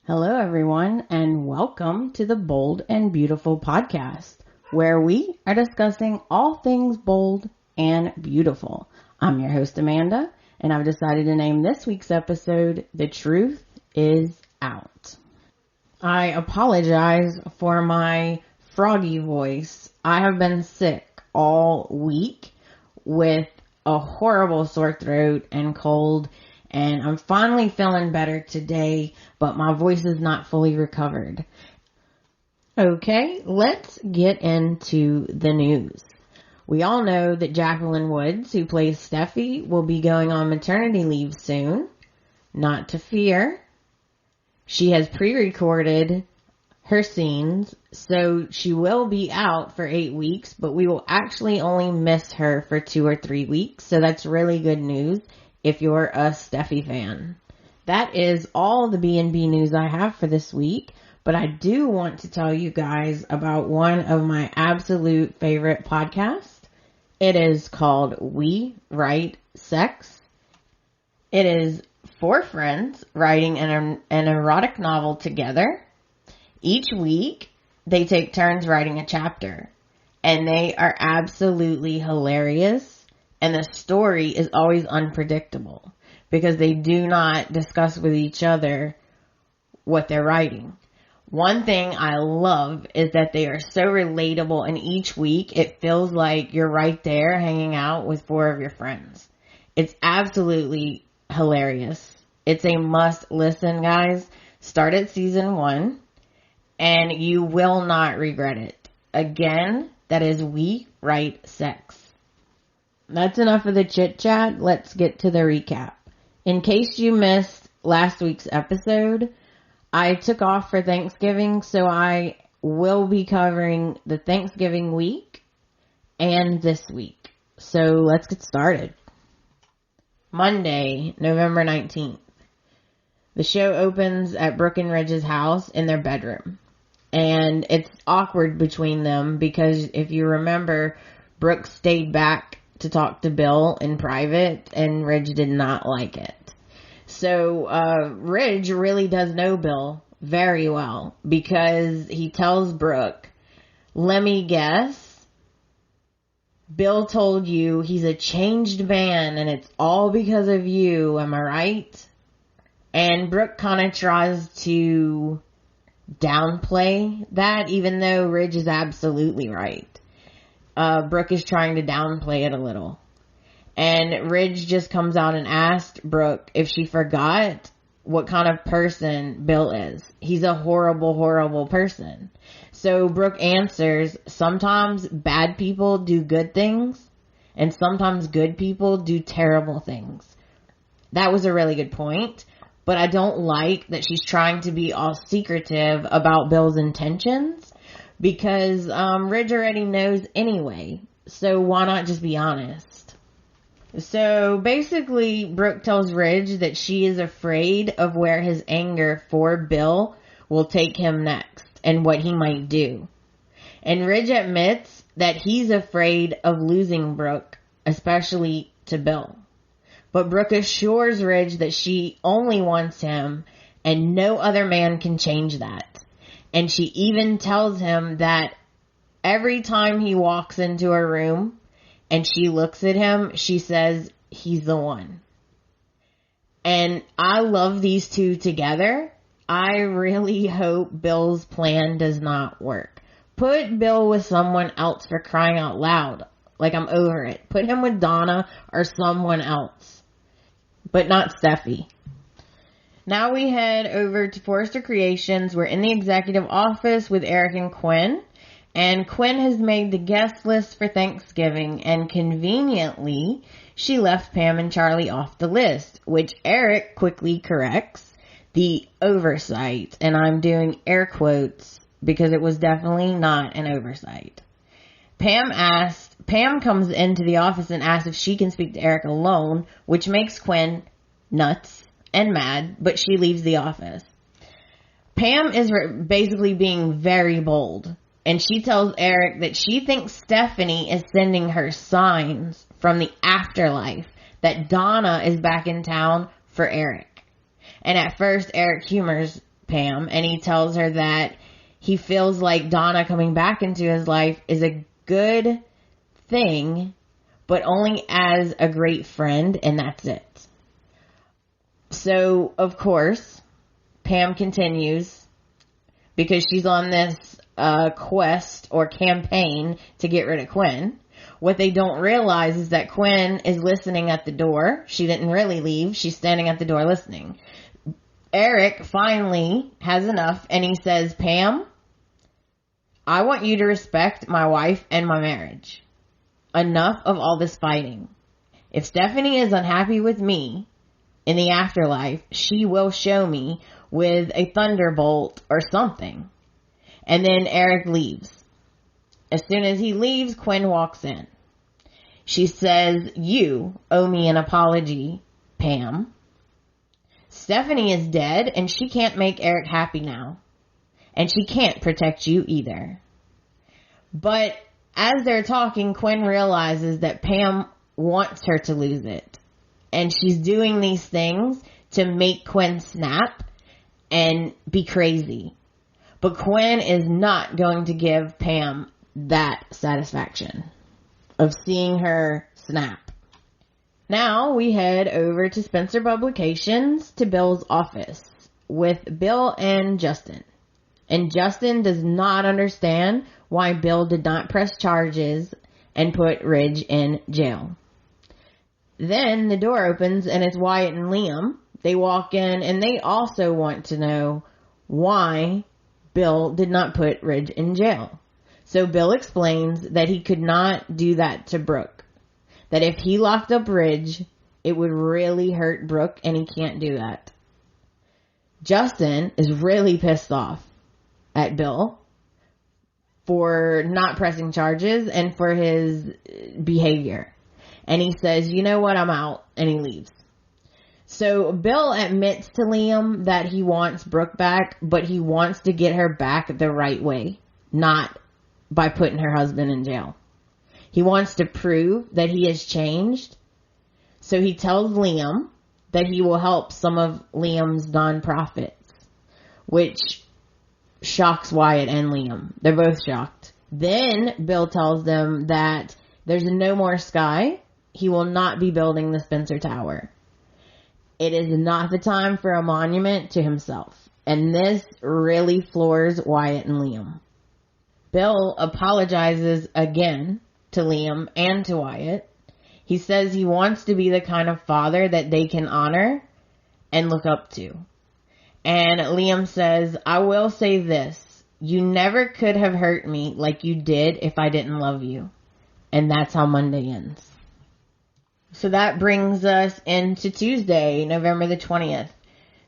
Hello, everyone, and welcome to the Bold and Beautiful podcast, where we are discussing all things bold and beautiful. I'm your host, Amanda, and I've decided to name this week's episode, The Truth Is Out. I apologize for my froggy voice. I have been sick all week with a horrible sore throat and cold, and I'm finally feeling better today, but my voice is not fully recovered. Okay, let's get into the news. We all know that Jacqueline Woods, who plays Steffi, will be going on maternity leave soon. Not to fear. She has pre-recorded her scenes, so she will be out for 8 weeks, but we will actually only miss her for 2 or 3 weeks, so that's really good news if you're a Steffi fan. That is all the B&B news I have for this week, but I do want to tell you guys about one of my absolute favorite podcasts. It is called We Write Sex. It is 4 friends writing an erotic novel together. Each week, they take turns writing a chapter, and they are absolutely hilarious. And the story is always unpredictable because they do not discuss with each other what they're writing. One thing I love is that they are so relatable, and each week it feels like you're right there hanging out with 4 of your friends. It's absolutely hilarious. It's a must listen, guys. Start at season 1 and you will not regret it. Again, that is We Write Sex. That's enough of the chit chat. Let's get to the recap. In case you missed last week's episode, I took off for Thanksgiving, so I will be covering the Thanksgiving week and this week. So let's get started. Monday, November 19th. The show opens at Brooke and Ridge's house in their bedroom. And it's awkward between them because if you remember, Brooke stayed back to talk to Bill in private, and Ridge did not like it. So, Ridge really does know Bill very well because he tells Brooke, let me guess, Bill told you he's a changed man and it's all because of you, am I right? And Brooke kind of tries to downplay that, even though Ridge is absolutely right. Brooke is trying to downplay it a little. And Ridge just comes out and asked Brooke if she forgot what kind of person Bill is. He's a horrible, horrible person. So Brooke answers, sometimes bad people do good things, and sometimes good people do terrible things. That was a really good point, but I don't like that she's trying to be all secretive about Bill's intentions. Because Ridge already knows anyway, so why not just be honest? So basically, Brooke tells Ridge that she is afraid of where his anger for Bill will take him next and what he might do. And Ridge admits that he's afraid of losing Brooke, especially to Bill. But Brooke assures Ridge that she only wants him and no other man can change that. And she even tells him that every time he walks into her room and she looks at him, she says, he's the one. And I love these two together. I really hope Bill's plan does not work. Put Bill with someone else, for crying out loud. Like, I'm over it. Put him with Donna or someone else. But not Steffi. Now we head over to Forrester Creations. We're in the executive office with Eric and Quinn. And Quinn has made the guest list for Thanksgiving. And conveniently, she left Pam and Charlie off the list, which Eric quickly corrects the oversight. And I'm doing air quotes because it was definitely not an oversight. Pam comes into the office and asks if she can speak to Eric alone, which makes Quinn nuts and mad, but she leaves the office. Pam is basically being very bold, and she tells Eric that she thinks Stephanie is sending her signs from the afterlife that Donna is back in town for Eric. And at first, Eric humors Pam, and he tells her that he feels like Donna coming back into his life is a good thing, but only as a great friend, and that's it. So, of course, Pam continues, because she's on this quest or campaign to get rid of Quinn. What they don't realize is that Quinn is listening at the door. She didn't really leave. She's standing at the door listening. Eric finally has enough, and he says, Pam, I want you to respect my wife and my marriage. Enough of all this fighting. If Stephanie is unhappy with me in the afterlife, she will show me with a thunderbolt or something. And then Eric leaves. As soon as he leaves, Quinn walks in. She says, you owe me an apology, Pam. Stephanie is dead, and she can't make Eric happy now. And she can't protect you either. But as they're talking, Quinn realizes that Pam wants her to lose it. And she's doing these things to make Quinn snap and be crazy. But Quinn is not going to give Pam that satisfaction of seeing her snap. Now we head over to Spencer Publications to Bill's office with Bill and Justin. And Justin does not understand why Bill did not press charges and put Ridge in jail. Then the door opens and it's Wyatt and Liam. They walk in and they also want to know why Bill did not put Ridge in jail. So Bill explains that he could not do that to Brooke. That if he locked up Ridge, it would really hurt Brooke, and he can't do that. Justin is really pissed off at Bill for not pressing charges and for his behavior. And he says, you know what, I'm out, and he leaves. So Bill admits to Liam that he wants Brooke back, but he wants to get her back the right way, not by putting her husband in jail. He wants to prove that he has changed. So he tells Liam that he will help some of Liam's nonprofits, which shocks Wyatt and Liam. They're both shocked. Then Bill tells them that there's no more sky. He will not be building the Spencer Tower. It is not the time for a monument to himself. And this really floors Wyatt and Liam. Bill apologizes again to Liam and to Wyatt. He says he wants to be the kind of father that they can honor and look up to. And Liam says, I will say this. You never could have hurt me like you did if I didn't love you. And that's how Monday ends. So that brings us into Tuesday, November the 20th.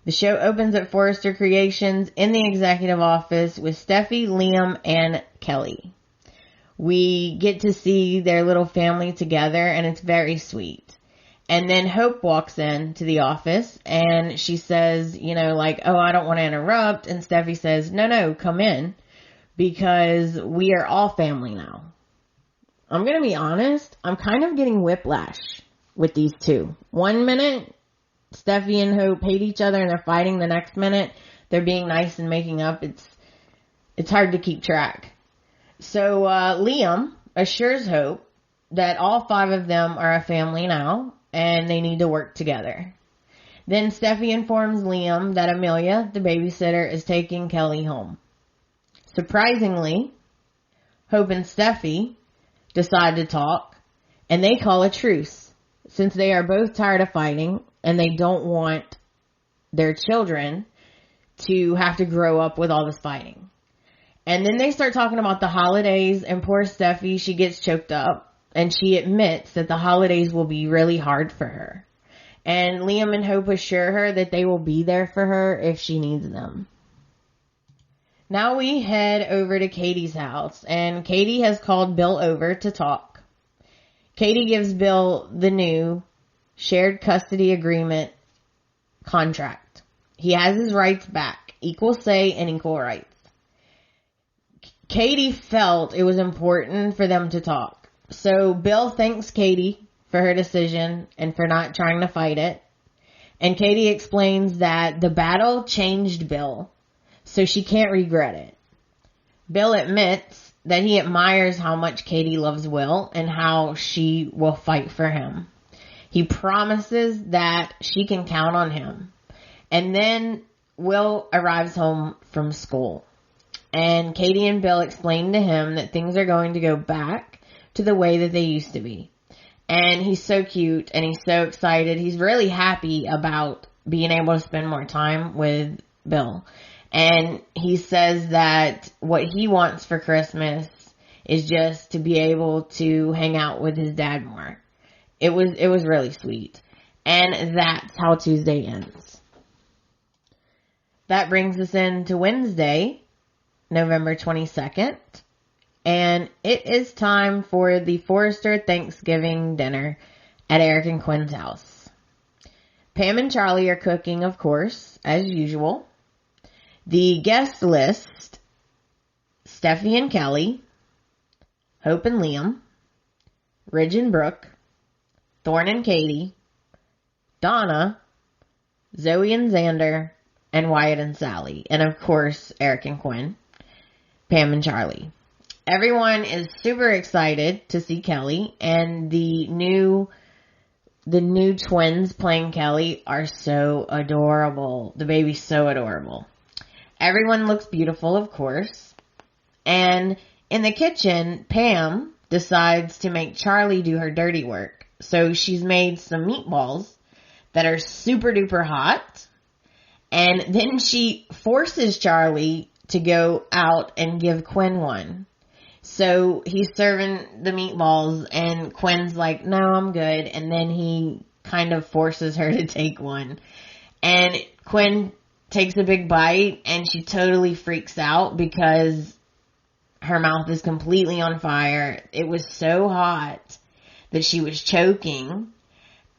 The show opens at Forrester Creations in the executive office with Steffi, Liam, and Kelly. We get to see their little family together, and it's very sweet. And then Hope walks in to the office, and she says, oh, I don't want to interrupt. And Steffi says, no, come in, because we are all family now. I'm going to be honest, I'm kind of getting whiplash with these two. 1 minute, Steffi and Hope hate each other and they're fighting. The next minute, they're being nice and making up. It's hard to keep track. So Liam assures Hope that all 5 of them are a family now and they need to work together. Then Steffi informs Liam that Amelia, the babysitter, is taking Kelly home. Surprisingly, Hope and Steffi decide to talk, and they call a truce since they are both tired of fighting and they don't want their children to have to grow up with all this fighting. And then they start talking about the holidays, and poor Steffi, she gets choked up and she admits that the holidays will be really hard for her. And Liam and Hope assure her that they will be there for her if she needs them. Now we head over to Katie's house, and Katie has called Bill over to talk. Katie gives Bill the new shared custody agreement contract. He has his rights back, equal say and equal rights. Katie felt it was important for them to talk. So Bill thanks Katie for her decision and for not trying to fight it. And Katie explains that the battle changed Bill, so she can't regret it. Bill admits that he admires how much Katie loves Will and how she will fight for him. He promises that she can count on him. And then Will arrives home from school. And Katie and Bill explain to him that things are going to go back to the way that they used to be. And he's so cute and he's so excited. He's really happy about being able to spend more time with Bill. And he says that what he wants for Christmas is just to be able to hang out with his dad more. It was really sweet. And that's how Tuesday ends. That brings us into Wednesday, November 22nd. And it is time for the Forrester Thanksgiving dinner at Eric and Quinn's house. Pam and Charlie are cooking, of course, as usual. The guest list: Steffi and Kelly, Hope and Liam, Ridge and Brooke, Thorne and Katie, Donna, Zoe and Xander, and Wyatt and Sally. And of course, Eric and Quinn, Pam and Charlie. Everyone is super excited to see Kelly, and the new twins playing Kelly are so adorable. The baby's so adorable. Everyone looks beautiful, of course. And in the kitchen, Pam decides to make Charlie do her dirty work. So she's made some meatballs that are super duper hot. And then she forces Charlie to go out and give Quinn one. So he's serving the meatballs and Quinn's like, no, I'm good. And then he kind of forces her to take one. And Quinn takes a big bite and she totally freaks out because her mouth is completely on fire. It was so hot that she was choking.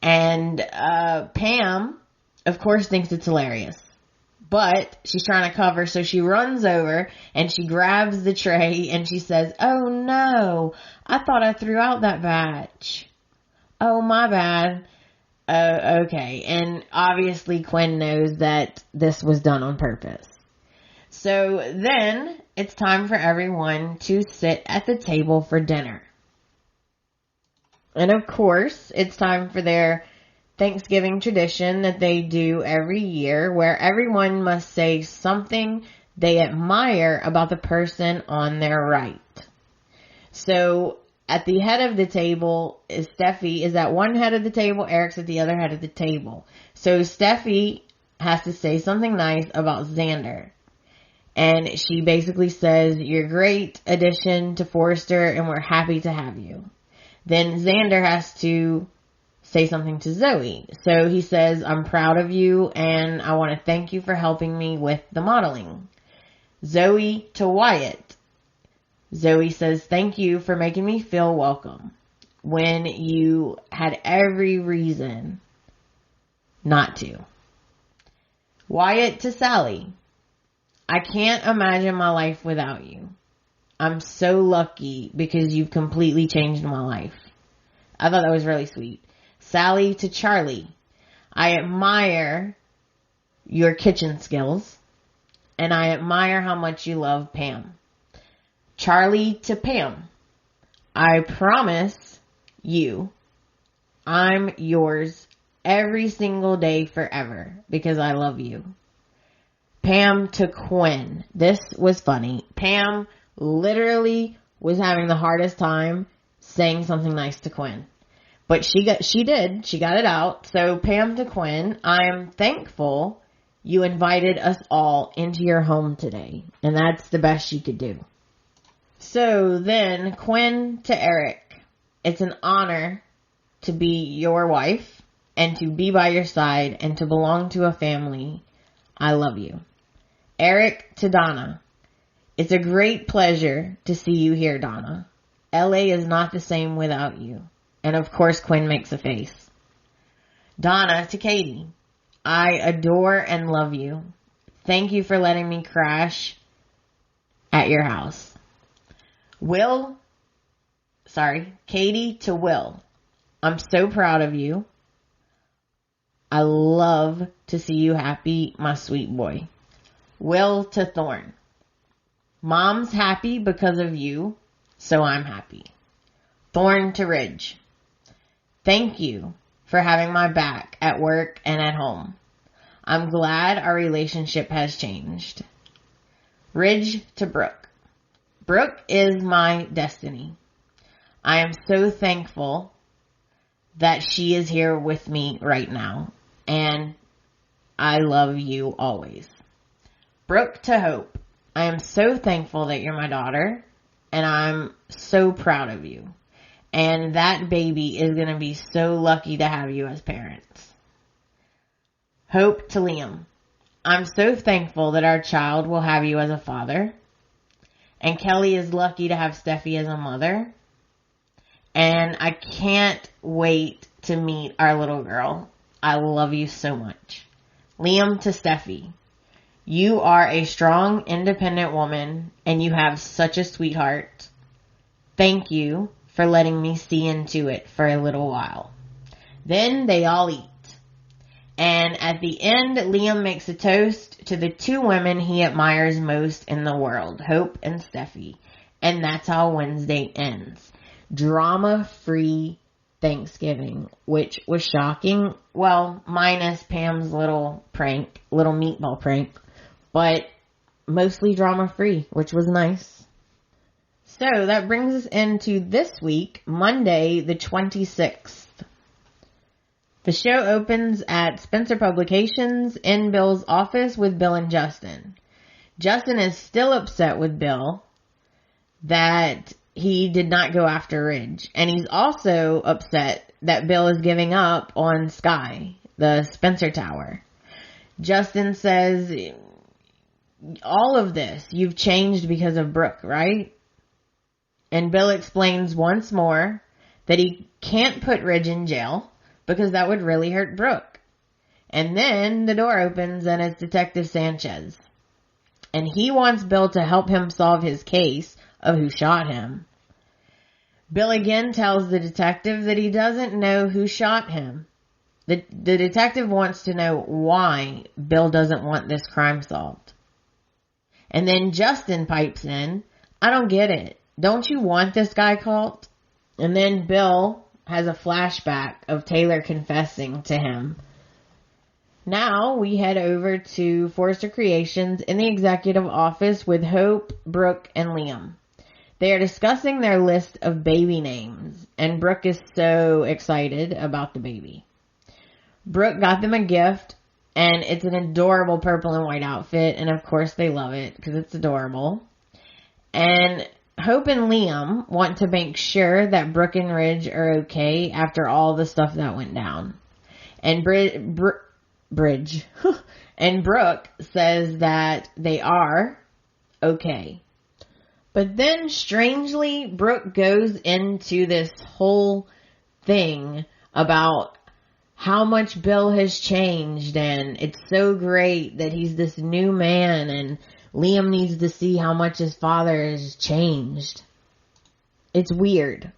And Pam, of course, thinks it's hilarious. But she's trying to cover, so she runs over and she grabs the tray and she says, oh no, I thought I threw out that batch. Oh, my bad. Okay. And obviously Quinn knows that this was done on purpose. So then it's time for everyone to sit at the table for dinner. And of course, it's time for their Thanksgiving tradition that they do every year, where everyone must say something they admire about the person on their right. So at the head of the table is Steffi is at one head of the table, Eric's at the other head of the table. So Steffi has to say something nice about Xander. And she basically says, you're a great addition to Forrester and we're happy to have you. Then Xander has to say something to Zoe. So he says, I'm proud of you and I want to thank you for helping me with the modeling. Zoe to Wyatt. Zoe says, thank you for making me feel welcome when you had every reason not to. Wyatt to Sally. I can't imagine my life without you. I'm so lucky because you've completely changed my life. I thought that was really sweet. Sally to Charlie. I admire your kitchen skills and I admire how much you love Pam. Charlie to Pam. I promise you I'm yours every single day forever because I love you. Pam to Quinn. This was funny. Pam literally was having the hardest time saying something nice to Quinn. But she got it out. So Pam to Quinn, I'm thankful you invited us all into your home today. And that's the best she could do. So then Quinn to Eric, it's an honor to be your wife and to be by your side and to belong to a family. I love you. Eric to Donna, it's a great pleasure to see you here, Donna. LA is not the same without you. And of course, Quinn makes a face. Donna to Katie. I adore and love you. Thank you for letting me crash at your house. Katie to Will. I'm so proud of you. I love to see you happy, my sweet boy. Will to Thorn. Mom's happy because of you, so I'm happy. Thorn to Ridge. Thank you for having my back at work and at home. I'm glad our relationship has changed. Ridge to Brooke. Brooke is my destiny. I am so thankful that she is here with me right now, and I love you always. Brooke to Hope. I am so thankful that you're my daughter, and I'm so proud of you. And that baby is going to be so lucky to have you as parents. Hope to Liam. I'm so thankful that our child will have you as a father. And Kelly is lucky to have Steffi as a mother. And I can't wait to meet our little girl. I love you so much. Liam to Steffi. You are a strong, independent woman, and you have such a sweetheart. Thank you for letting me see into it for a little while. Then they all eat. And at the end, Liam makes a toast to the two women he admires most in the world, Hope and Steffi. And that's how Wednesday ends. Drama-free Thanksgiving, which was shocking. Well, minus Pam's little meatball prank. But mostly drama-free, which was nice. So that brings us into this week, Monday the 26th. The show opens at Spencer Publications in Bill's office with Bill and Justin. Justin is still upset with Bill that he did not go after Ridge. And he's also upset that Bill is giving up on Sky, the Spencer Tower. Justin says, all of this, you've changed because of Brooke, right? And Bill explains once more that he can't put Ridge in jail because that would really hurt Brooke. And then the door opens and it's Detective Sanchez. And he wants Bill to help him solve his case of who shot him. Bill again tells the detective that he doesn't know who shot him. The detective wants to know why Bill doesn't want this crime solved. And then Justin pipes in, I don't get it. Don't you want this guy caught? And then Bill has a flashback of Taylor confessing to him. Now we head over to Forrester Creations in the executive office with Hope, Brooke, and Liam. They are discussing their list of baby names, and Brooke is so excited about the baby. Brooke got them a gift, and it's an adorable purple and white outfit, and of course they love it because it's adorable. And Hope and Liam want to make sure that Brooke and Ridge are okay after all the stuff that went down. And Bridge and Brooke says that they are okay. But then strangely, Brooke goes into this whole thing about how much Bill has changed, and it's so great that he's this new man, and Liam needs to see how much his father has changed. It's weird.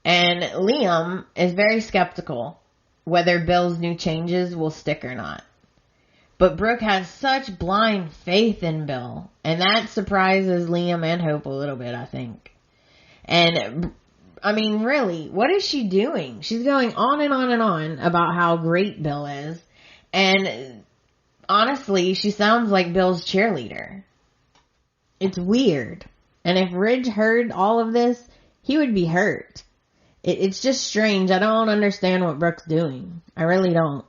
And Liam is very skeptical whether Bill's new changes will stick or not. But Brooke has such blind faith in Bill, and that surprises Liam and Hope a little bit, I think. And, I mean, really, what is she doing? She's going on and on and on about how great Bill is, and honestly, she sounds like Bill's cheerleader. It's weird. And if Ridge heard all of this, he would be hurt. It's just strange. I don't understand what Brooke's doing. I really don't.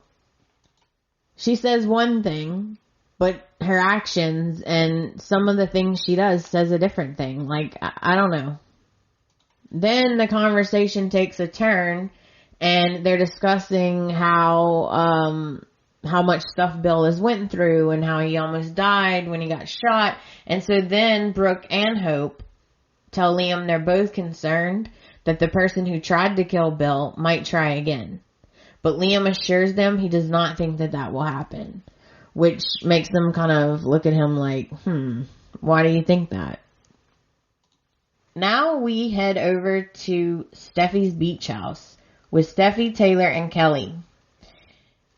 She says one thing, but her actions and some of the things she does says a different thing. Like, I don't know. Then the conversation takes a turn, and they're discussing how much stuff Bill has went through and how he almost died when he got shot. And so then Brooke and Hope tell Liam they're both concerned that the person who tried to kill Bill might try again. But Liam assures them he does not think that will happen, which makes them kind of look at him like, why do you think that? Now we head over to Steffi's beach house with Steffi, Taylor, and Kelly.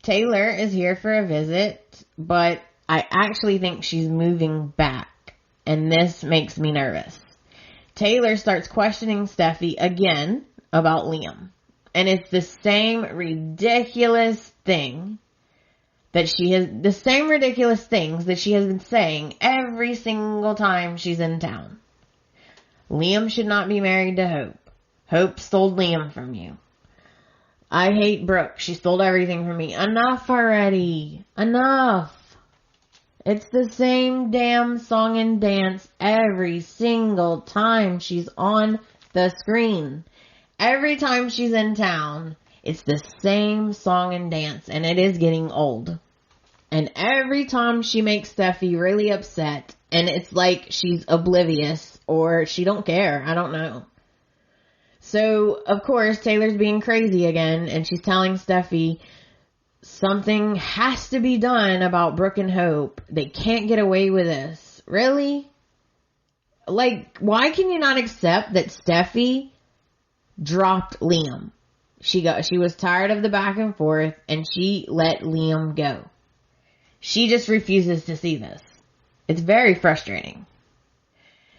Taylor is here for a visit, but I actually think she's moving back, and this makes me nervous. Taylor starts questioning Steffi again about Liam. And it's the same ridiculous thing the same ridiculous things that she has been saying every single time she's in town. Liam should not be married to Hope. Hope stole Liam from you. I hate Brooke. She stole everything from me. Enough already. Enough. It's the same damn song and dance every single time she's on the screen. Every time she's in town, it's the same song and dance, and it is getting old. And every time she makes Steffi really upset, and it's like she's oblivious, or she don't care, I don't know. So, of course, Taylor's being crazy again, and she's telling Steffi something has to be done about Brooke and Hope. They can't get away with this. Really? Like, why can you not accept that Steffi dropped Liam? She was tired of the back and forth, and she let Liam go. She just refuses to see this. It's very frustrating.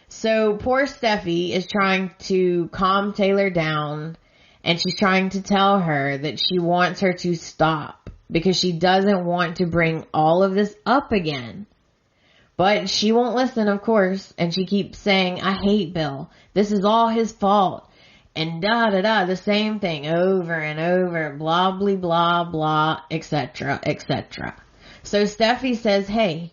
So poor Steffi is trying to calm Taylor down, and she's trying to tell her that she wants her to stop because she doesn't want to bring all of this up again. But she won't listen, of course, and she keeps saying, I hate Bill. This is all his fault. And the same thing over and over, blah, blah, blah, blah, etc., etc. So Steffi says, hey,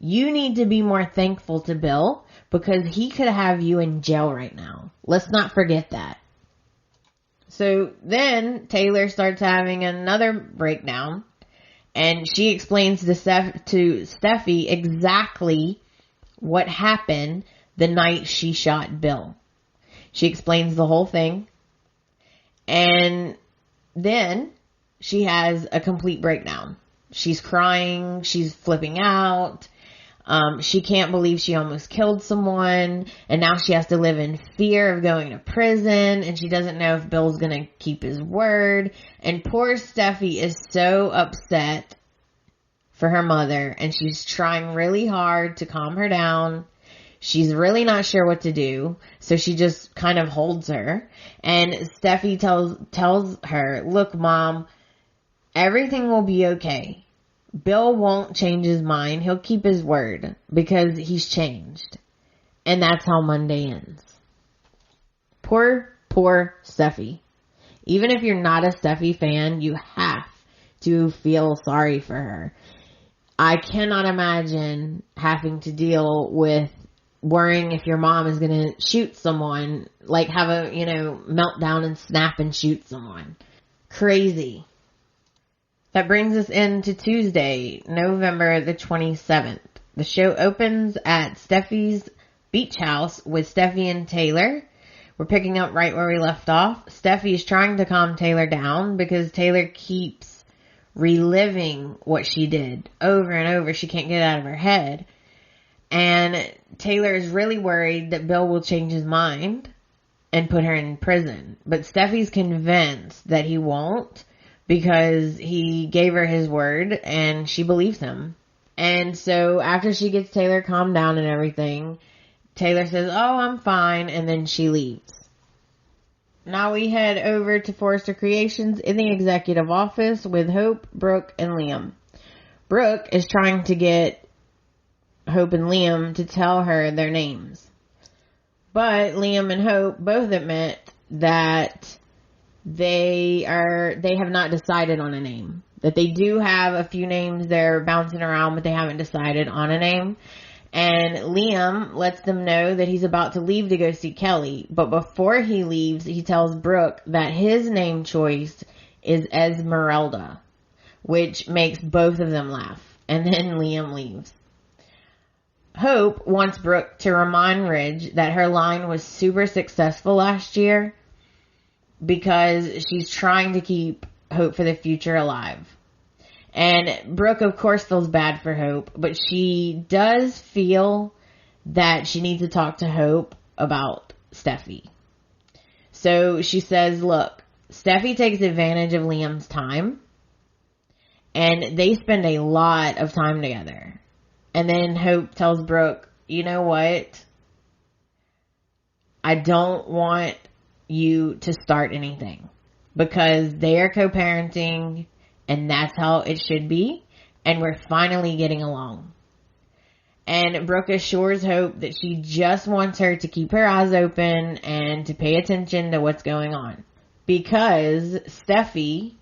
you need to be more thankful to Bill because he could have you in jail right now. Let's not forget that. So then Taylor starts having another breakdown, and she explains to Steffi exactly what happened the night she shot Bill. She explains the whole thing, and then she has a complete breakdown. She's crying, she's flipping out. She can't believe she almost killed someone, and now she has to live in fear of going to prison, and she doesn't know if Bill's gonna keep his word. And poor Steffi is so upset for her mother, and she's trying really hard to calm her down. She's really not sure what to do, so she just kind of holds her. And Steffi tells her, look, Mom, everything will be okay. Bill won't change his mind. He'll keep his word because he's changed. And that's how Monday ends. Poor Steffi. Even if you're not a Steffi fan, you have to feel sorry for her. I cannot imagine having to deal with worrying if your mom is going to shoot someone, like have a, meltdown and snap and shoot someone. Crazy. That brings us into Tuesday, November the 27th. The show opens at Steffi's beach house with Steffi and Taylor. We're picking up right where we left off. Steffi is trying to calm Taylor down because Taylor keeps reliving what she did over and over. She can't get it out of her head. And Taylor is really worried that Bill will change his mind and put her in prison. But Steffi's convinced that he won't because he gave her his word and she believes him. And so after she gets Taylor calmed down and everything, Taylor says, oh, I'm fine. And then she leaves. Now we head over to Forrester Creations in the executive office with Hope, Brooke, and Liam. Brooke is trying to get Hope and Liam to tell her their names. But Liam and Hope both admit that they have not decided on a name. That they do have a few names they're bouncing around, but they haven't decided on a name. And Liam lets them know that he's about to leave to go see Kelly. But before he leaves, he tells Brooke that his name choice is Esmeralda, which makes both of them laugh. And then Liam leaves. Hope wants Brooke to remind Ridge that her line was super successful last year because she's trying to keep Hope for the future alive. And Brooke, of course, feels bad for Hope, but she does feel that she needs to talk to Hope about Steffi. So she says, look, Steffi takes advantage of Liam's time, and they spend a lot of time together. And then Hope tells Brooke, you know what? I don't want you to start anything, because they are co-parenting and that's how it should be. And we're finally getting along. And Brooke assures Hope that she just wants her to keep her eyes open and to pay attention to what's going on. Because Steffi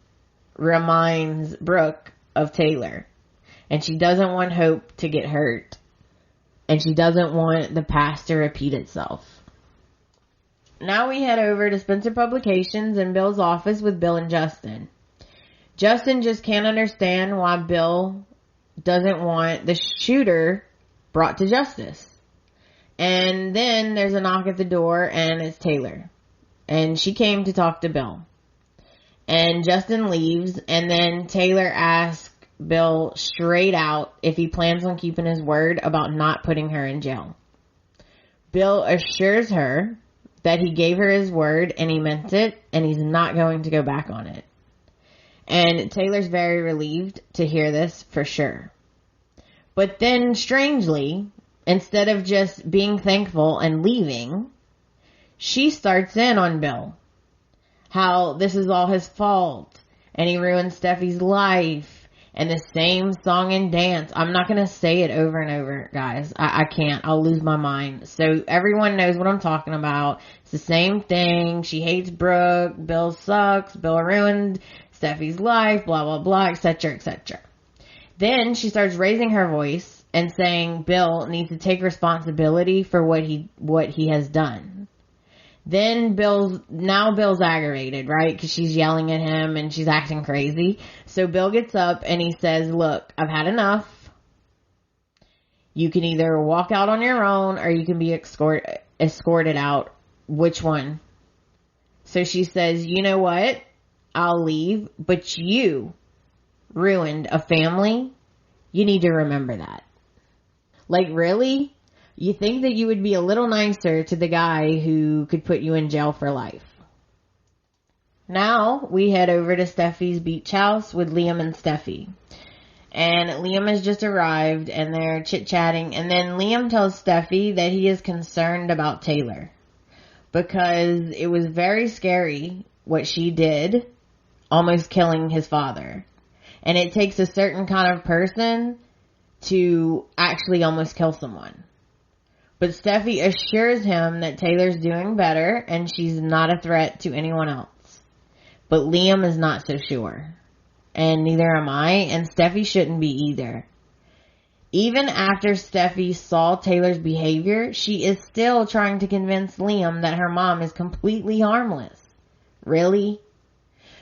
reminds Brooke of Taylor. And she doesn't want Hope to get hurt. And she doesn't want the past to repeat itself. Now we head over to Spencer Publications in Bill's office with Bill and Justin. Justin just can't understand why Bill doesn't want the shooter brought to justice. And then there's a knock at the door, and it's Taylor. And she came to talk to Bill. And Justin leaves, and then Taylor asks Bill straight out if he plans on keeping his word about not putting her in jail. Bill assures her that he gave her his word and he meant it, and he's not going to go back on it. And Taylor's very relieved to hear this for sure. But then, strangely, instead of just being thankful and leaving, she starts in on Bill. How this is all his fault, and he ruined Steffi's life, and the same song and dance. I'm not going to say it over and over, guys. I can't. I'll lose my mind. So everyone knows what I'm talking about. It's the same thing. She hates Brooke. Bill sucks. Bill ruined Steffi's life, blah, blah, blah, etc., etc. Then she starts raising her voice and saying Bill needs to take responsibility for what he has done. Then Bill's aggravated, right? Because she's yelling at him and she's acting crazy. So Bill gets up and he says, look, I've had enough. You can either walk out on your own or you can be escorted out. Which one? So she says, you know what? I'll leave, but you ruined a family. You need to remember that. Like, really? You think that you would be a little nicer to the guy who could put you in jail for life. Now we head over to Steffi's beach house with Liam and Steffi. And Liam has just arrived and they're chit-chatting. And then Liam tells Steffi that he is concerned about Taylor, because it was very scary what she did, almost killing his father. And it takes a certain kind of person to actually almost kill someone. But Steffi assures him that Taylor's doing better and she's not a threat to anyone else. But Liam is not so sure. And neither am I, and Steffi shouldn't be either. Even after Steffi saw Taylor's behavior, she is still trying to convince Liam that her mom is completely harmless. Really?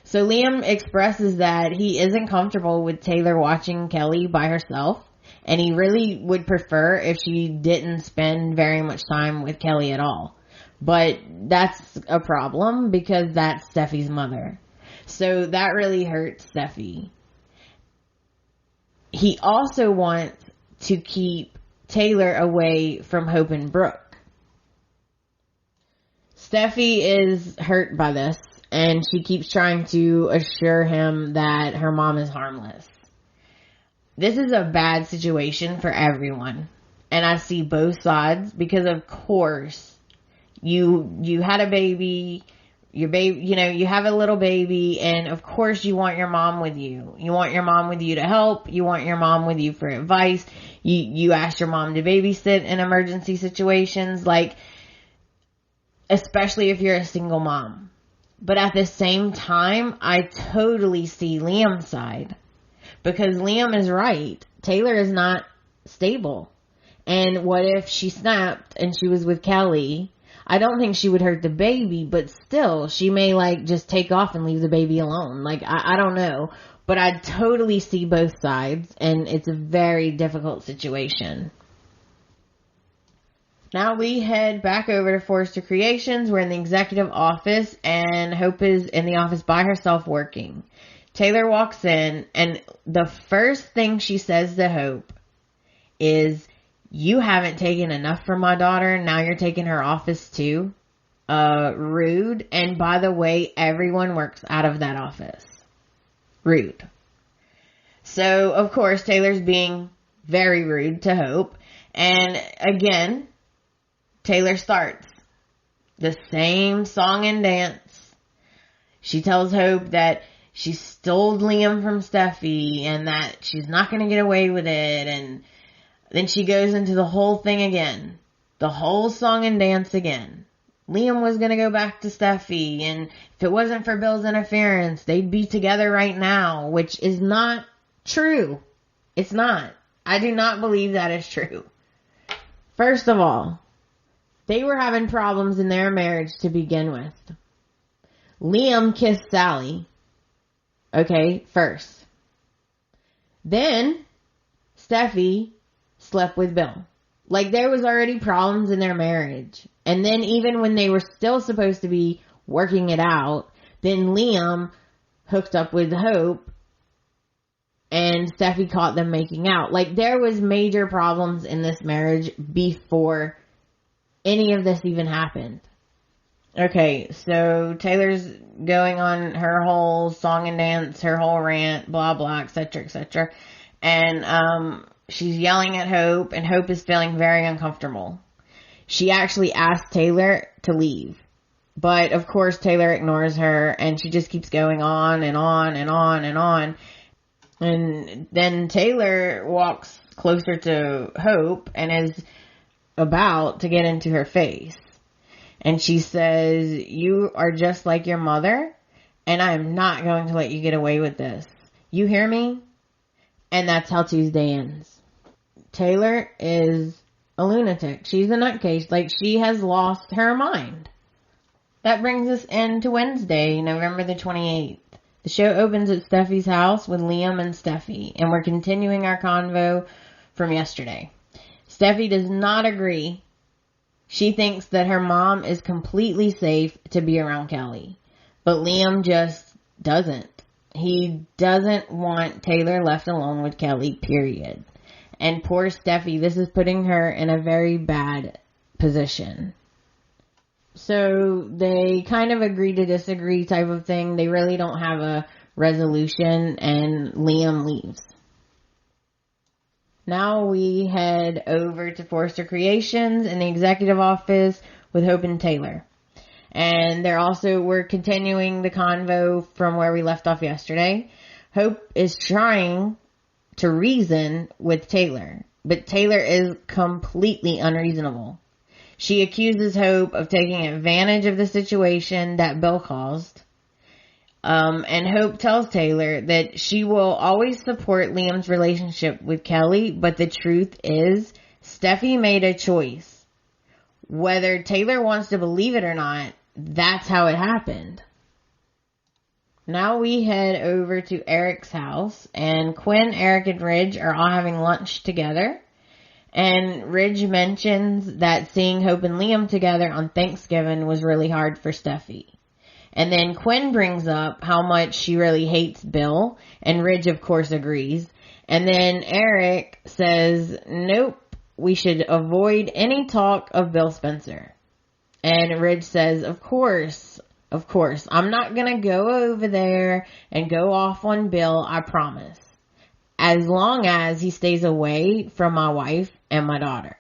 So Liam expresses that he isn't comfortable with Taylor watching Kelly by herself, and he really would prefer if she didn't spend very much time with Kelly at all. But that's a problem because that's Steffi's mother. So that really hurts Steffi. He also wants to keep Taylor away from Hope and Brooke. Steffi is hurt by this, and she keeps trying to assure him that her mom is harmless. This is a bad situation for everyone, and I see both sides, because of course you had a baby, your baby, you have a little baby, and of course you want your mom with you. You want your mom with you to help. You want your mom with you for advice. You ask your mom to babysit in emergency situations, like, especially if you're a single mom. But at the same time, I totally see Liam's side, because Liam is right. Taylor is not stable. And what if she snapped and she was with Kelly? I don't think she would hurt the baby, but still, she may just take off and leave the baby alone. I don't know. But I totally see both sides, and it's a very difficult situation. Now we head back over to Forrester Creations. We're in the executive office, and Hope is in the office by herself working. Taylor walks in, and the first thing she says to Hope is, you haven't taken enough from my daughter, now you're taking her office too. Rude. And by the way, everyone works out of that office. Rude. So, of course, Taylor's being Very rude to Hope. And again, Taylor starts the same song and dance. She tells Hope that she stole Liam from Steffi and that she's not going to get away with it. And then she goes into the whole thing again. The whole song and dance again. Liam was going to go back to Steffi, and if it wasn't for Bill's interference, they'd be together right now, which is not true. It's not. I do not believe that is true. First of all, they were having problems in their marriage to begin with. Liam kissed Sally. Okay, first. Then, Steffi slept with Bill. Like, there was already problems in their marriage. And then even when they were still supposed to be working it out, then Liam hooked up with Hope and Steffi caught them making out. Like, there was major problems in this marriage before any of this even happened. Okay, so Taylor's going on her whole song and dance, her whole rant, blah, blah, etc., etc. And, she's yelling at Hope, and Hope is feeling very uncomfortable. She actually asks Taylor to leave. But, of course, Taylor ignores her, and she just keeps going on and on and on and on. And then Taylor walks closer to Hope and is about to get into her face. And she says, "You are just like your mother, and I am not going to let you get away with this. You hear me?" And that's how Tuesday ends. Taylor is a lunatic. She's a nutcase. Like, she has lost her mind. That brings us into Wednesday, November the 28th. The show opens at Steffi's house with Liam and Steffi, and we're continuing our convo from yesterday. Steffi does not agree. She thinks that her mom is completely safe to be around Kelly, but Liam just doesn't. He doesn't want Taylor left alone with Kelly, period. And poor Steffi, this is putting her in a very bad position. So they kind of agree to disagree type of thing. They really don't have a resolution, and Liam leaves. Now we head over to Forrester Creations in the executive office with Hope and Taylor. And we're continuing the convo from where we left off yesterday. Hope is trying to reason with Taylor, but Taylor is completely unreasonable. She accuses Hope of taking advantage of the situation that Bill caused. And Hope tells Taylor that she will always support Liam's relationship with Kelly, but the truth is, Steffi made a choice. Whether Taylor wants to believe it or not, that's how it happened. Now we head over to Eric's house, and Quinn, Eric, and Ridge are all having lunch together. And Ridge mentions that seeing Hope and Liam together on Thanksgiving was really hard for Steffi. And then Quinn brings up how much she really hates Bill, and Ridge of course agrees. And then Eric says, "Nope, we should avoid any talk of Bill Spencer." And Ridge says, Of course, I'm not gonna go over there and go off on Bill, I promise. As long as he stays away from my wife and my daughter.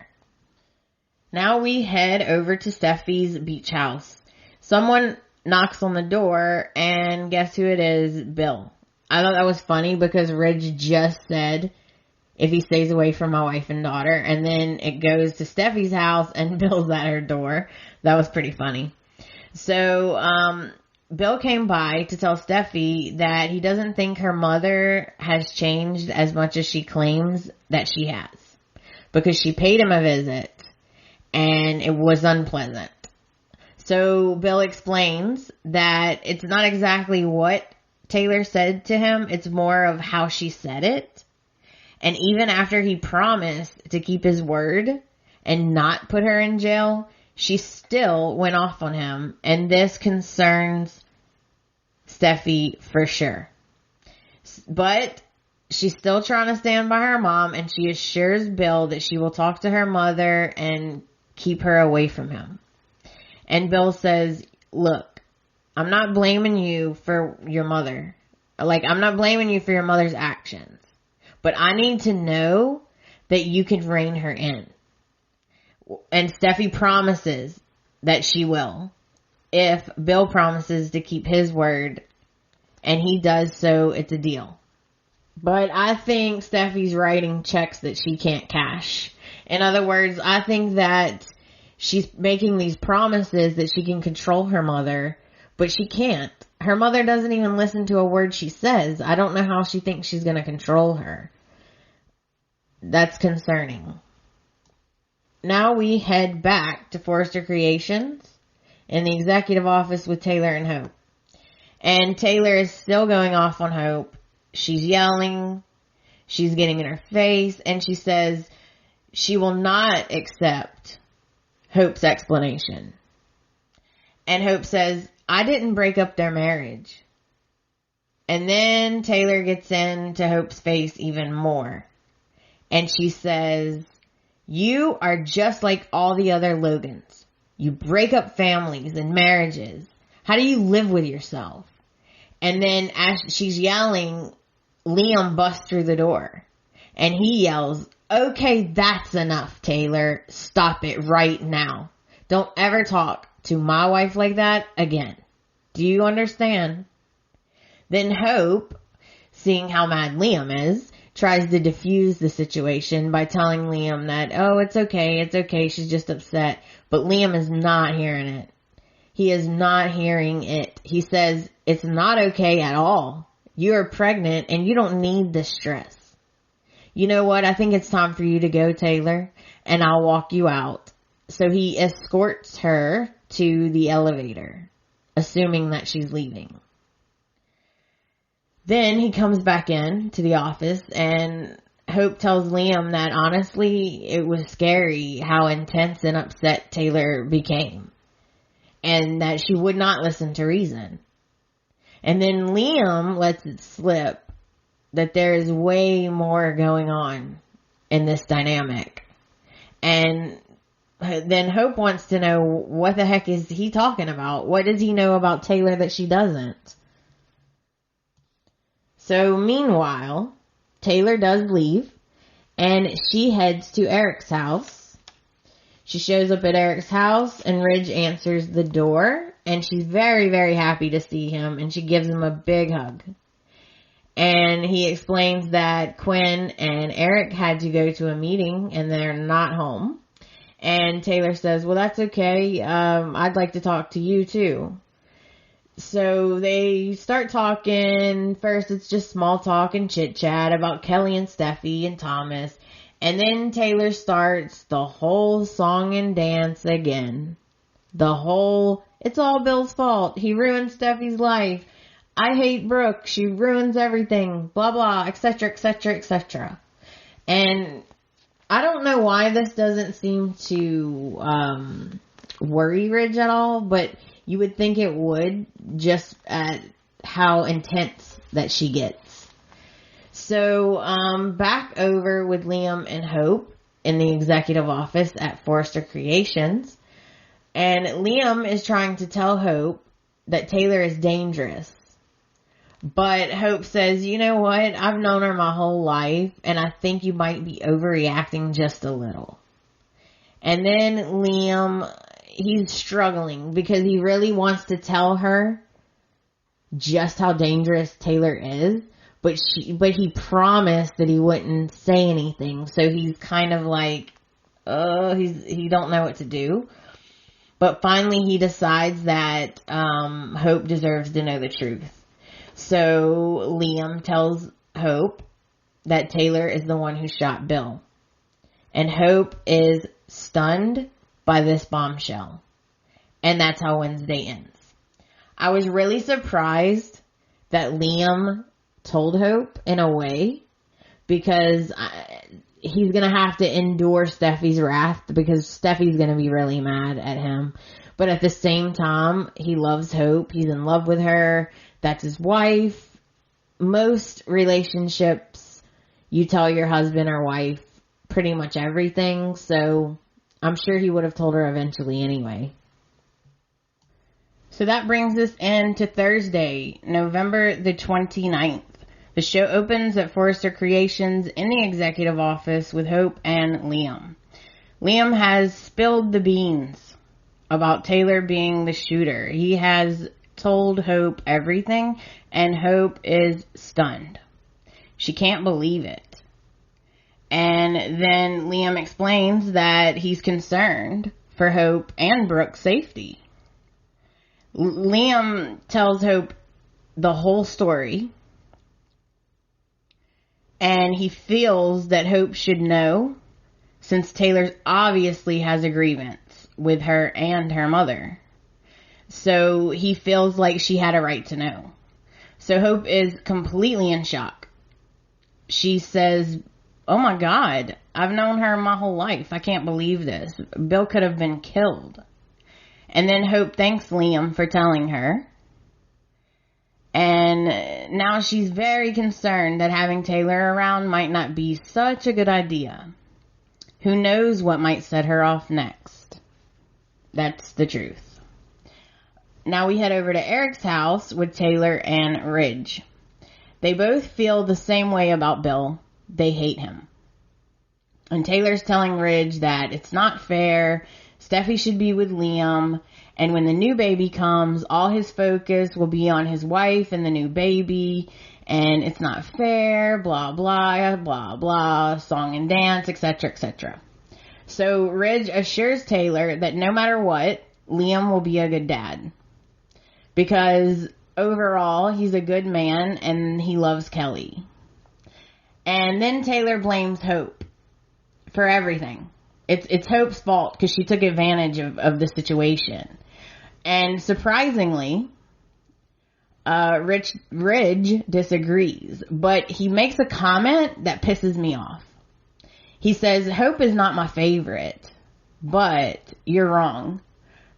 Now we head over to Steffi's beach house. Someone knocks on the door, and guess who it is? Bill. I thought that was funny because Ridge just said, if he stays away from my wife and daughter, and then it goes to Steffi's house and Bill's at her door. That was pretty funny. So, Bill came by to tell Steffi that he doesn't think her mother has changed as much as she claims that she has. Because she paid him a visit, and it was unpleasant. So Bill explains that it's not exactly what Taylor said to him, it's more of how she said it. And even after he promised to keep his word and not put her in jail, she still went off on him. And this concerns Steffi for sure. But she's still trying to stand by her mom, and she assures Bill that she will talk to her mother and keep her away from him. And Bill says, "Look, I'm not blaming you for your mother. I'm not blaming you for your mother's actions. But I need to know that you could rein her in. And Steffi promises that she will, if Bill promises to keep his word, and he does so, it's a deal. But I think Steffi's writing checks that she can't cash. In other words, I think that she's making these promises that she can control her mother, but she can't. Her mother doesn't even listen to a word she says. I don't know how she thinks she's going to control her. That's concerning. Now we head back to Forrester Creations in the executive office with Taylor and Hope. And Taylor is still going off on Hope. She's yelling. She's getting in her face. And she says she will not accept Hope's explanation. And Hope says, I didn't break up their marriage. And then Taylor gets into Hope's face even more. And she says, you are just like all the other Logans. You break up families and marriages. How do you live with yourself? And then as she's yelling, Liam busts through the door. And he yells, okay, that's enough, Taylor. Stop it right now. Don't ever talk to my wife like that again. Do you understand? Then Hope, seeing how mad Liam is, tries to diffuse the situation by telling Liam that, oh, it's okay, she's just upset. But Liam is not hearing it. He is not hearing it. He says, it's not okay at all. You're pregnant and you don't need this stress. You know what? I think it's time for you to go, Taylor, and I'll walk you out. So he escorts her to the elevator, assuming that she's leaving. Then he comes back in to the office, and Hope tells Liam that honestly it was scary how intense and upset Taylor became, and that she would not listen to reason. And then Liam lets it slip that there is way more going on in this dynamic. And then Hope wants to know, what the heck is he talking about? What does he know about Taylor that she doesn't? So meanwhile, Taylor does leave, and she heads to Eric's house. She shows up at Eric's house, and Ridge answers the door, and she's very, very happy to see him, and she gives him a big hug. And he explains that Quinn and Eric had to go to a meeting, and they're not home. And Taylor says, well, that's okay. I'd like to talk to you too. So they start talking. First, it's just small talk and chit chat about Kelly and Steffi and Thomas. And then Taylor starts the whole song and dance again. It's all Bill's fault. He ruined Steffi's life. I hate Brooke. She ruins everything. Blah, blah, etc., etc., etc. And I don't know why this doesn't seem to worry Ridge at all, but you would think it would, just at how intense that she gets. So, back over with Liam and Hope in the executive office at Forrester Creations. And Liam is trying to tell Hope that Taylor is dangerous. But Hope says, you know what? I've known her my whole life, and I think you might be overreacting just a little. And then Liam, he's struggling because he really wants to tell her just how dangerous Taylor is, but he promised that he wouldn't say anything. So he's kind of like, he don't know what to do. But finally he decides that Hope deserves to know the truth. So Liam tells Hope that Taylor is the one who shot Bill. And Hope is stunned by this bombshell. And that's how Wednesday ends. I was really surprised that Liam told Hope in a way, because he's going to have to endure Steffi's wrath, because Steffi's going to be really mad at him. But at the same time, he loves Hope. He's in love with her. That's his wife. Most relationships, you tell your husband or wife pretty much everything. So I'm sure he would have told her eventually anyway. So that brings us into Thursday, November the 29th. The show opens at Forrester Creations in the executive office with Hope and Liam. Liam has spilled the beans about Taylor being the shooter. He has told Hope everything, and Hope is stunned. She can't believe it. And then Liam explains that he's concerned for Hope and Brooke's safety. Liam tells Hope the whole story, and he feels that Hope should know, since Taylor obviously has a grievance with her and her mother. So he feels like she had a right to know. So Hope is completely in shock. She says, "Oh my God, I've known her my whole life. I can't believe this. Bill could have been killed." And then Hope thanks Liam for telling her. And now she's very concerned that having Taylor around might not be such a good idea. Who knows what might set her off next? That's the truth. Now we head over to Eric's house with Taylor and Ridge. They both feel the same way about Bill. They hate him. And Taylor's telling Ridge that it's not fair. Steffi should be with Liam. And when the new baby comes, all his focus will be on his wife and the new baby. And it's not fair, blah, blah, blah, blah, song and dance, etc., etc. So Ridge assures Taylor that no matter what, Liam will be a good dad. Because overall, he's a good man and he loves Kelly. And then Taylor blames Hope for everything. It's Hope's fault because she took advantage of the situation. And surprisingly, Ridge disagrees, but he makes a comment that pisses me off. He says, "Hope is not my favorite, but you're wrong.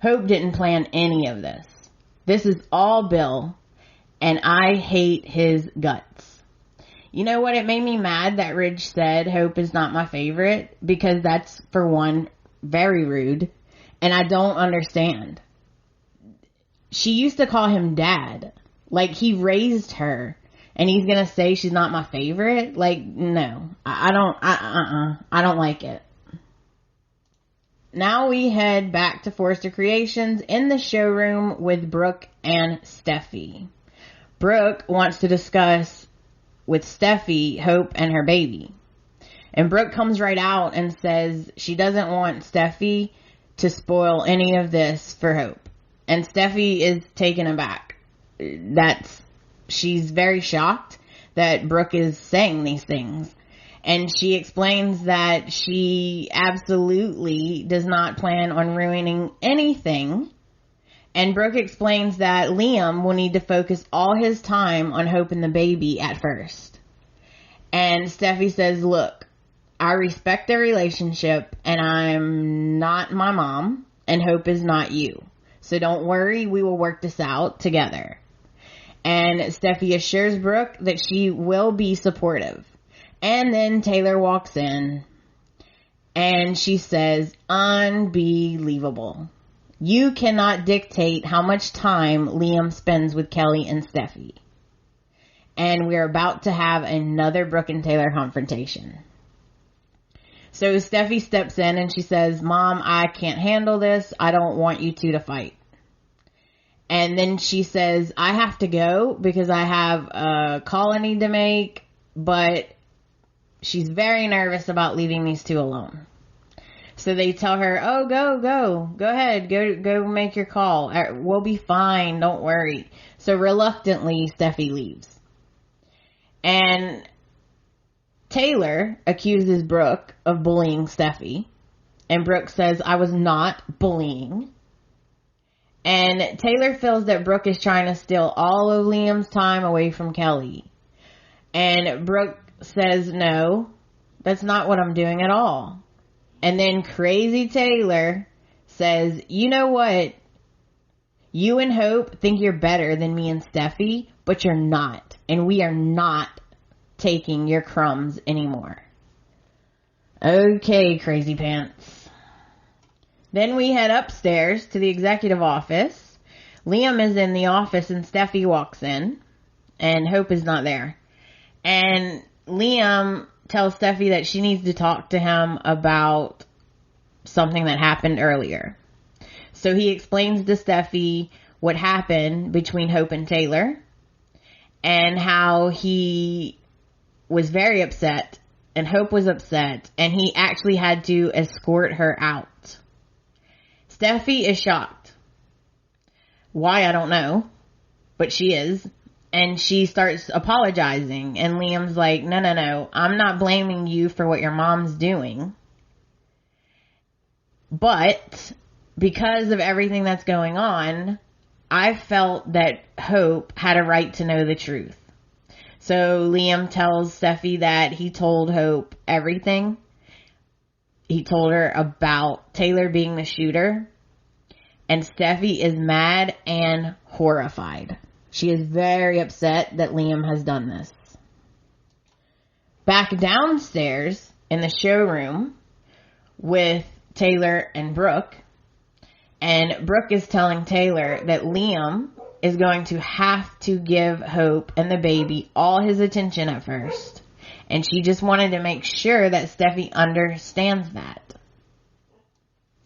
Hope didn't plan any of this. This is all Bill, and I hate his guts." You know what? It made me mad that Ridge said Hope is not my favorite, because that's, for one, very rude, and I don't understand. She used to call him dad. Like, he raised her, and he's gonna say she's not my favorite? Like, no. I don't like it. Now we head back to Forrester Creations in the showroom with Brooke and Steffi. Brooke wants to discuss with Steffi, Hope, and her baby. And Brooke comes right out and says she doesn't want Steffi to spoil any of this for Hope. And Steffi is taken aback. She's very shocked that Brooke is saying these things. And she explains that she absolutely does not plan on ruining anything. And Brooke explains that Liam will need to focus all his time on Hope and the baby at first. And Steffi says, "Look, I respect their relationship, and I'm not my mom, and Hope is not you. So don't worry, we will work this out together." And Steffi assures Brooke that she will be supportive. And then Taylor walks in, and she says, "Unbelievable. You cannot dictate how much time Liam spends with Kelly and Steffi." And we're about to have another Brooke and Taylor confrontation. So Steffi steps in and she says, "Mom, I can't handle this. I don't want you two to fight." And then she says, "I have to go because I have a call I need to make," but she's very nervous about leaving these two alone. So they tell her, "Oh, go ahead, go make your call. We'll be fine, don't worry." So reluctantly, Steffi leaves. And Taylor accuses Brooke of bullying Steffi. And Brooke says, "I was not bullying." And Taylor feels that Brooke is trying to steal all of Liam's time away from Kelly. And Brooke says, "No, that's not what I'm doing at all." And then crazy Taylor says, "You know what? You and Hope think you're better than me and Steffi, but you're not. And we are not taking your crumbs anymore." Okay, crazy pants. Then we head upstairs to the executive office. Liam is in the office and Steffi walks in, and Hope is not there. And Liam tells Steffi that she needs to talk to him about something that happened earlier. So he explains to Steffi what happened between Hope and Taylor and how he was very upset and Hope was upset and he actually had to escort her out. Steffi is shocked. Why, I don't know, but she is. And she starts apologizing and Liam's like, no, I'm not blaming you for what your mom's doing. But because of everything that's going on, I felt that Hope had a right to know the truth. So Liam tells Steffi that he told Hope everything. He told her about Taylor being the shooter. And Steffi is mad and horrified. She is very upset that Liam has done this. Back downstairs in the showroom with Taylor and Brooke. And Brooke is telling Taylor that Liam is going to have to give Hope and the baby all his attention at first. And she just wanted to make sure that Steffi understands that.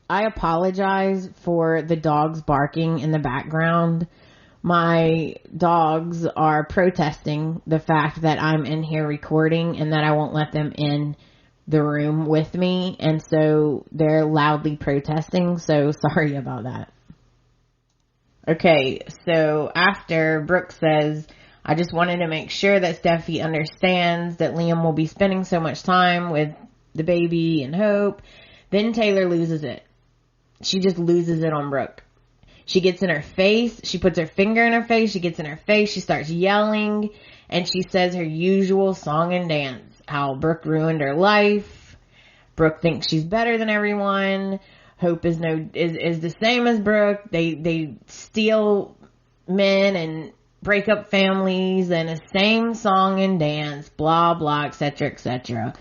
I apologize for the dogs barking in the background. My dogs are protesting the fact that I'm in here recording and that I won't let them in the room with me, and so they're loudly protesting, so sorry about that. Okay, so after Brooke says, I just wanted to make sure that Steffi understands that Liam will be spending so much time with the baby and Hope, then Taylor loses it. She just loses it on Brooke. She gets in her face, she puts her finger in her face, she gets in her face, she starts yelling, and she says her usual song and dance. How Brooke ruined her life. Brooke thinks she's better than everyone. Hope is the same as Brooke. They steal men and break up families and the same song and dance, blah, blah, etc., etc.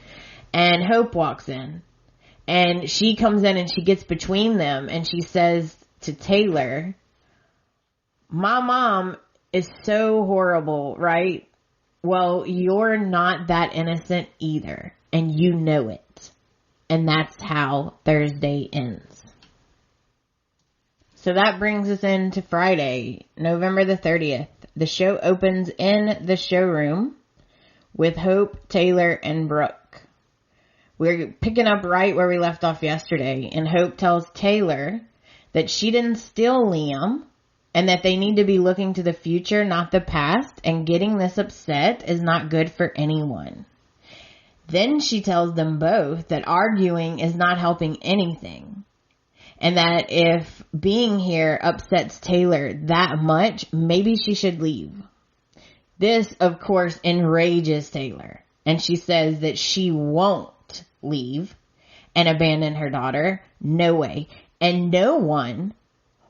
And Hope walks in. And she comes in and she gets between them and she says to Taylor, my mom is so horrible, right? Well, you're not that innocent either, and you know it. And that's how Thursday ends. So that brings us into Friday, November the 30th. The show opens in the showroom with Hope, Taylor, and Brooke. We're picking up right where we left off yesterday, and Hope tells Taylor that she didn't steal Liam, and that they need to be looking to the future, not the past, and getting this upset is not good for anyone. Then she tells them both that arguing is not helping anything, and that if being here upsets Taylor that much, maybe she should leave. This, of course, enrages Taylor, and she says that she won't leave and abandon her daughter. No way. And no one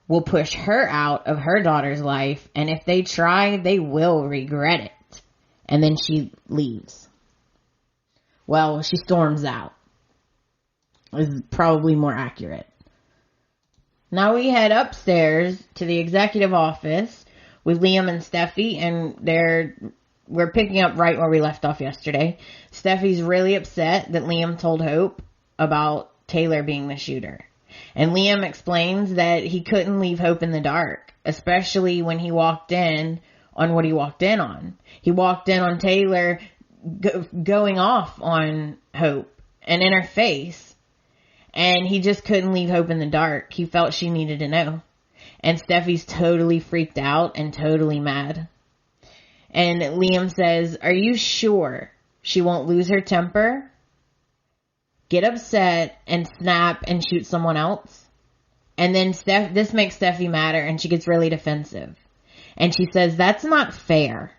will push her out of her daughter's life, and if they try, they will regret it. And then she leaves. Well, she storms out. Is probably more accurate. Now we head upstairs to the executive office with Liam and Steffi, and we're picking up right where we left off yesterday. Steffi's really upset that Liam told Hope about Taylor being the shooter. And Liam explains that he couldn't leave Hope in the dark, especially when he walked in on what he walked in on. He walked in on Taylor going off on Hope and in her face. And he just couldn't leave Hope in the dark. He felt she needed to know. And Steffi's totally freaked out and totally mad. And Liam says, are you sure she won't lose her temper, get upset, and snap and shoot someone else? And then this makes Steffi madder, and she gets really defensive. And she says, that's not fair.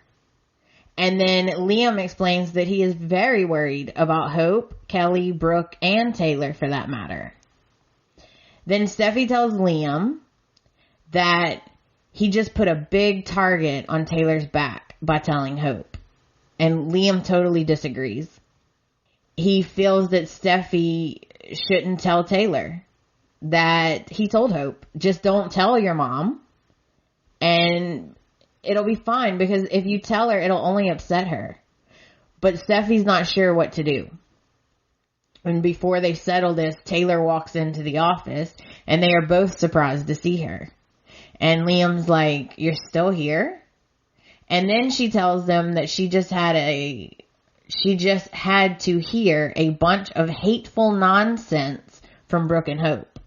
And then Liam explains that he is very worried about Hope, Kelly, Brooke, and Taylor for that matter. Then Steffi tells Liam that he just put a big target on Taylor's back by telling Hope. And Liam totally disagrees. He feels that Steffi shouldn't tell Taylor that he told Hope. Just don't tell your mom and it'll be fine, because if you tell her, it'll only upset her. But Steffi's not sure what to do. And before they settle this, Taylor walks into the office and they are both surprised to see her. And Liam's like, "You're still here?" And then she tells them that she just had to hear a bunch of hateful nonsense from Brooke and Hope.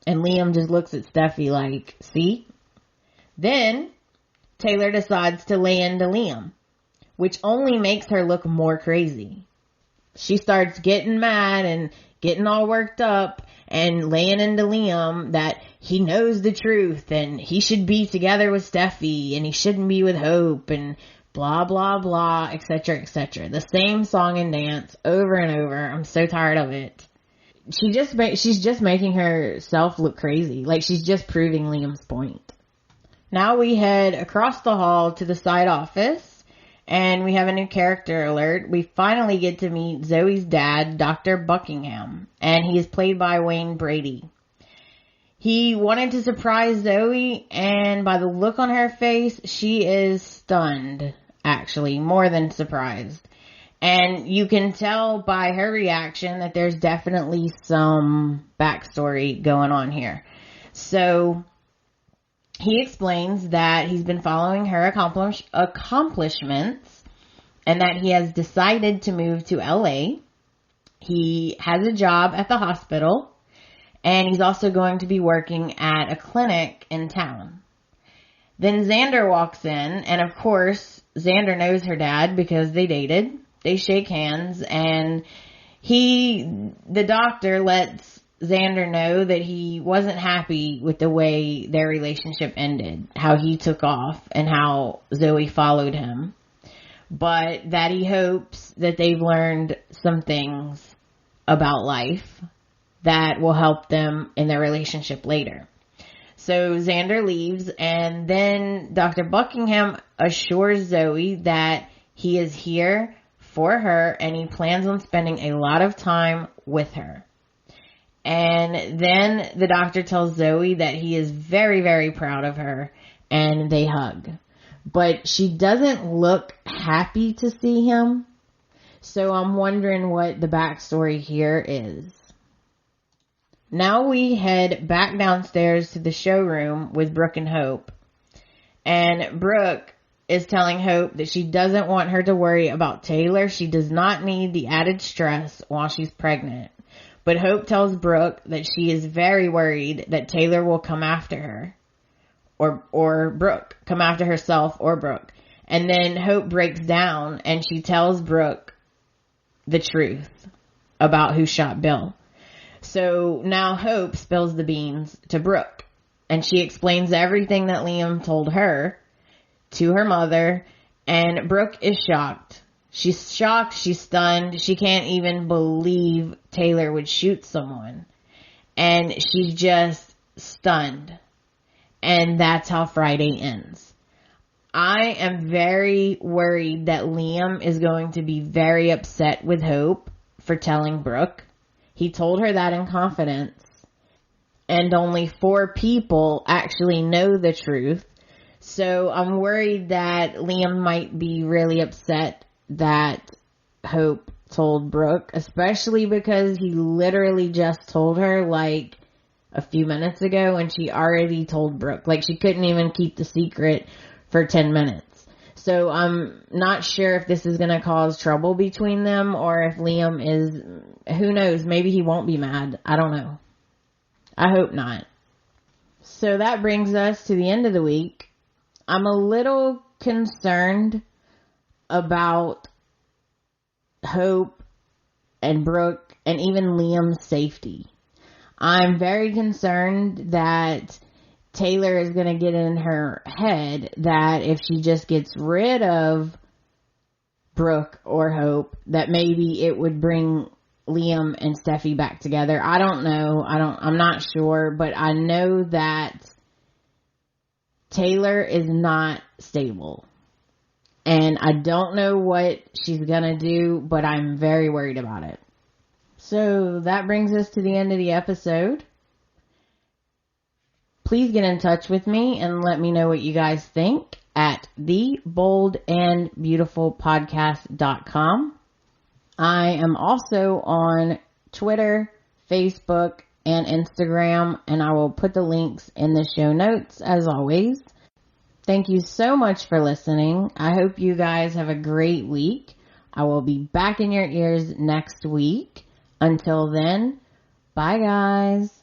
And Liam just looks at Steffi like, "See?" Then Taylor decides to lay into Liam, which only makes her look more crazy. She starts getting mad and getting all worked up and laying into Liam that he knows the truth and he should be together with Steffi and he shouldn't be with Hope and blah, blah, blah, etc., etc. The same song and dance over and over. I'm so tired of it. She's just making herself look crazy. Like she's just proving Liam's point. Now we head across the hall to the side office. And we have a new character alert. We finally get to meet Zoe's dad, Dr. Buckingham. And he is played by Wayne Brady. He wanted to surprise Zoe, and by the look on her face, she is stunned, actually, more than surprised. And you can tell by her reaction that there's definitely some backstory going on here. So he explains that he's been following her accomplishments and that he has decided to move to LA. He has a job at the hospital and he's also going to be working at a clinic in town. Then Xander walks in, and of course Xander knows her dad because they dated. They shake hands, and the doctor lets Xander know that he wasn't happy with the way their relationship ended, how he took off and how Zoe followed him, but that he hopes that they've learned some things about life that will help them in their relationship later. So Xander leaves, and then Dr. Buckingham assures Zoe that he is here for her and he plans on spending a lot of time with her. And then the doctor tells Zoe that he is very, very proud of her, and they hug. But she doesn't look happy to see him, so I'm wondering what the backstory here is. Now we head back downstairs to the showroom with Brooke and Hope. And Brooke is telling Hope that she doesn't want her to worry about Taylor. She does not need the added stress while she's pregnant. But Hope tells Brooke that she is very worried that Taylor will come after her. Or Brooke. Come after herself or Brooke. And then Hope breaks down and she tells Brooke the truth about who shot Bill. So now Hope spills the beans to Brooke. And she explains everything that Liam told her to her mother. And Brooke is shocked. She's shocked. She's stunned. She can't even believe Taylor would shoot someone. And she's just stunned. And that's how Friday ends. I am very worried that Liam is going to be very upset with Hope for telling Brooke. He told her that in confidence. And only 4 people actually know the truth. So I'm worried that Liam might be really upset that Hope told Brooke, especially because he literally just told her like a few minutes ago and she already told Brooke. Like she couldn't even keep the secret for 10 minutes. So I'm not sure if this is going to cause trouble between them or if Liam is, who knows, maybe he won't be mad. I don't know. I hope not. So that brings us to the end of the week. I'm a little concerned about Hope and Brooke and even Liam's safety. I'm very concerned that Taylor is going to get in her head that if she just gets rid of Brooke or Hope, that maybe it would bring Liam and Steffi back together. I don't know. I'm not sure, but I know that Taylor is not stable. And I don't know what she's gonna do, but I'm very worried about it. So that brings us to the end of the episode. please get in touch with me and let me know what you guys think at theboldandbeautifulpodcast.com. I am also on Twitter, Facebook, and Instagram, and I will put the links in the show notes as always. Thank you so much for listening. I hope you guys have a great week. I will be back in your ears next week. Until then, bye guys.